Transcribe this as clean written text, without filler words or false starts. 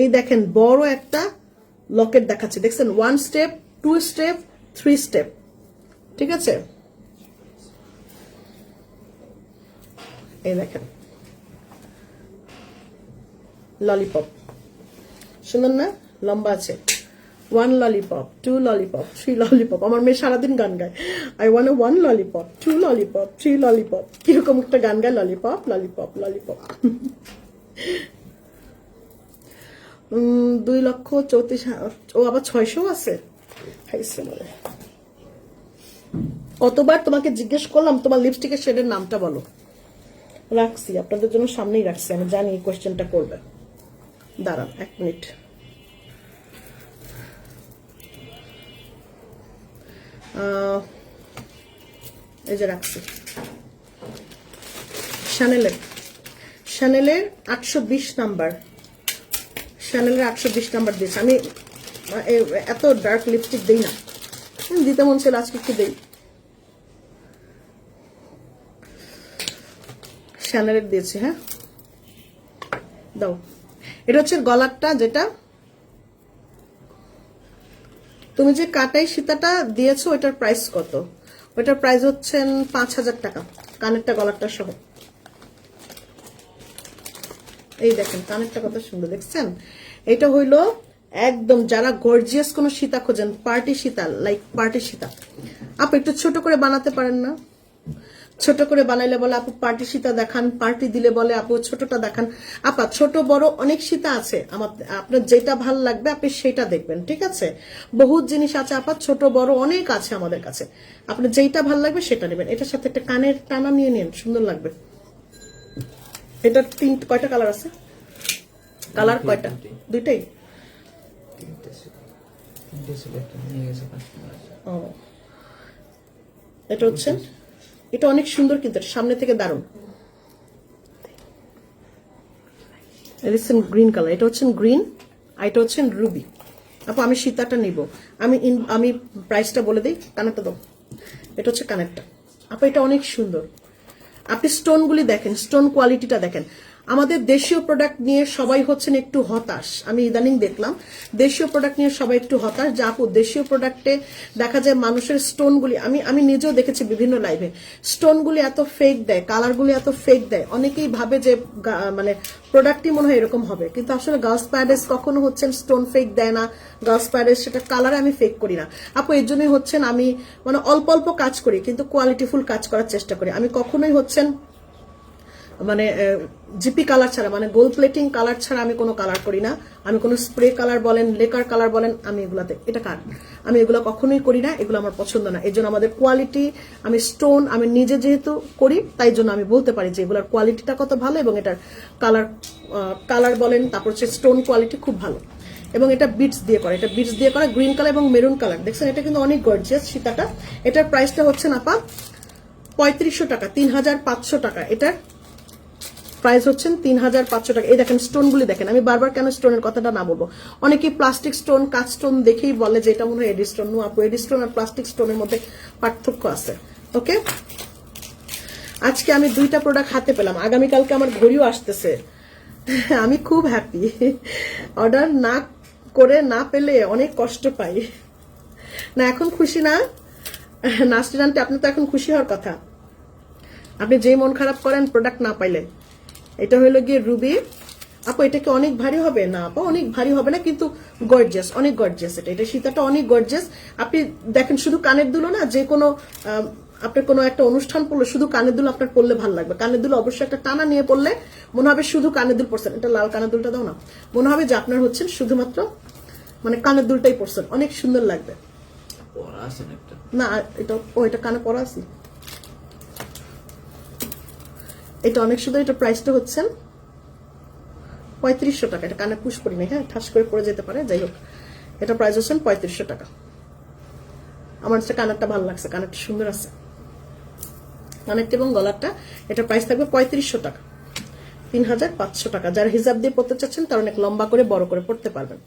এই দেখেন বড় একটা লকেট দেখাচ্ছে, দেখছেন 1 স্টেপ 2 স্টেপ 3 স্টেপ, ঠিক আছে। এই দেখেন ললিপপ, সুন্দর না, লম্বা আছে। 1 ললিপপ 2 ললিপপ 3 ললিপপ। আমার মেয়ে সারাদিন গান গায়, I want 1 lollipop 2 lollipop 3 lollipop, কিরকম একটা গান গায়, ললিপপ ললিপপ ললিপপ। 2,34,000, ও আবার 600 আছে। কতবার তোমাকে জিজ্ঞেস করলাম তোমার লিপস্টিকের শেডের নামটা বলো, রাখছি আপনাদের জন্য, সামনেই রাখছি, আমি জানি এই কোয়েশ্চেনটা করবে। দাঁড়ান 1 মিনিট। এই যে রাখছি, শ্যানেলের 820 নাম্বার, শ্যানেলের 820 নাম্বার দিয়েছে। আমি এত ডার্ক লিপস্টিক দেই না, দিতে মন ছিল আজকে একটু দেই। শ্যানেলের দিয়েছি, হ্যাঁ দাও। এটা হচ্ছে গলারটা, যেটা তুমি যে কাটাই সীতাটা দিয়েছো ওইটার প্রাইস কত? ওইটার প্রাইস হচ্ছে 5,000 টাকা, কানেরটা গলারটা সহ। এই দেখেন কানেরটা কত সুন্দর, দেখছেন? এটা হইলো একদম যারা গর্জিয়াস কোন সীতা খোঁজেন, party Sita, like party Sita. আপু একটু ছোট করে বানাতে পারেন না? ছোট করে বানাইলে বলে আপু পার্টি সীতা দেখান, পার্টি দিলে বলে আপু ছোটটা দেখান। আপা ছোট বড় অনেক সীতা আছে, আপনার যেটা ভাল লাগবে আপনি সেটা দেখবেন, ঠিক আছে? বহুত জিনিস আছে আপা, ছোট বড় অনেক আছে আমাদের কাছে, আপনার যেটা ভাল লাগবে সেটা নেবেন। এটার সাথে একটা কানের টানা নিয়ে নিন, সুন্দর লাগবে। এটা কয়টা কালার আছে? কালার কয়টা? দুইটাই? ও এটা হচ্ছে, এটা অনেক সুন্দর কিন্তু সামনে থেকে দারুণ। গ্রিন কালার, এটা হচ্ছে গ্রিন, আর এটা হচ্ছে রুবি। আপু আমি সীতাটা নিব, আমি প্রাইসটা বলে দিই। কানেরটা দাও, এটা হচ্ছে কানেরটা। আপু এটা অনেক সুন্দর, আপনি স্টোনগুলি দেখেন, স্টোন কোয়ালিটিটা দেখেন। আমাদের দেশীয় প্রোডাক্ট নিয়ে সবাই হচ্ছেন একটু হতাশ, আমি ইদানিং দেখলাম দেশীয় প্রোডাক্ট নিয়ে সবাই একটু হতাশ। যে আপু দেশীয় প্রোডাক্টে দেখা যায় মানুষের স্টোনগুলি, আমি নিজেও দেখেছি বিভিন্ন লাইভে, স্টোনগুলি এত ফেক দেয়, কালারগুলি এত ফেক দেয়, অনেকেই ভাবে যে মানে প্রোডাক্টই মনে হয় এরকম হবে, কিন্তু আসলে গার্লস প্যারাডাইস কখনো হচ্ছেন স্টোন ফেক দেয় না। গার্লস প্যারাডাইস সেটা কালারে আমি ফেক করি না আপু, এর জন্যই হচ্ছেন আমি মানে অল্প অল্প কাজ করি কিন্তু কোয়ালিটিফুল কাজ করার চেষ্টা করি। আমি কখনোই হচ্ছেন মানে জিপি কালার ছাড়া, মানে গোল্ড প্লেটিং কালার ছাড়া আমি কোনো কালার করি না। আমি কোনো স্প্রে কালার বলেন, লেকার কালার বলেন, আমি এগুলাতে, এটা কার, আমি এগুলো কখনোই করি না, এগুলো আমার পছন্দ না। এই জন্য আমাদের কোয়ালিটি, আমি স্টোন আমি নিজে যেহেতু করি তাই জন্য আমি বলতে পারি যে এগুলোর কোয়ালিটিটা কত ভালো, এবং এটার কালার বলেন, তারপর হচ্ছে স্টোন কোয়ালিটি খুব ভালো। এবং এটা বিটস দিয়ে করা, এটা বিটস দিয়ে করা, গ্রিন কালার এবং মেরুন কালার, দেখছেন? এটা কিন্তু অনেক গর্জিয়াস সীতাটা। এটার প্রাইসটা হচ্ছে না পা 3500 টাকা, 3500 টাকা। এটার প্রাইস হচ্ছেন 3500 টাকা। এই দেখেন স্টোনগুলি দেখেন, আমি বারবার কেন স্টোনের কথাটা না বলবো, অনেকেই প্লাস্টিক স্টোন কাচ স্টোন দেখেই বলে যে এটা মনে হয় এডি স্টোন। নো আপু, এডি স্টোন আর প্লাস্টিক স্টোনের মধ্যে পার্থক্য আছে। ওকে, আজকে আমি 2টা প্রোডাক্ট হাতে পেলাম, আগামীকালকে আমার ঘড়িও আসতেছে। আমি খুব হ্যাপি, অর্ডার না করে না পেলে অনেক কষ্ট পাই না। এখন খুশি না নাসরিন আন্টি? আপনি তো এখন খুশি হওয়ার কথা, আপনি যে মন খারাপ করেন প্রোডাক্ট না পাইলে। এটা হলো গিয়ে রুবি। আপু এটা কি অনেক ভারী হবে? না আপু অনেক ভারী হবে না, কিন্তু গর্জিয়াস, অনেক গর্জিয়াস। এটা সীতাটা অনেক গর্জিয়াস। আপনি দেখেন শুধু কানের দুলো না, যে কোনো আপনার কোনো একটা অনুষ্ঠান পড়লে শুধু কানের দুল আপনার পড়লে ভালো লাগবে। কানের দুল অবশ্যই একটা টানা নিয়ে পড়লে মনে হবে শুধু কানের দুল পড়ছেন। এটা লাল কানের দুলটা দাও না, মনে হবে যে আপনার হচ্ছেন শুধুমাত্র মানে কানের দুলটাই পড়ছেন, অনেক সুন্দর লাগবে। না এটা এটা কানে পরা আছে, এটা অনেক সুন্দর। এটা প্রাইসটা হচ্ছে 3500 টাকা। এটা কানে পুশ করি না, হ্যাঁ ঠাস করে পড়ে যেতে পারে, যাই হোক এটা প্রাইস হচ্ছে 3500 টাকা। আমার হচ্ছে কানেরটা ভালো লাগছে, কানেরটা সুন্দর আছে, কানেরটা এবং গলারটা। এটা প্রাইস থাকবে 3500 টাকা, 3500 টাকা। যারা হিজাব দিয়ে পড়তে চাচ্ছেন তারা অনেক লম্বা করে বড় করে পড়তে পারবেন।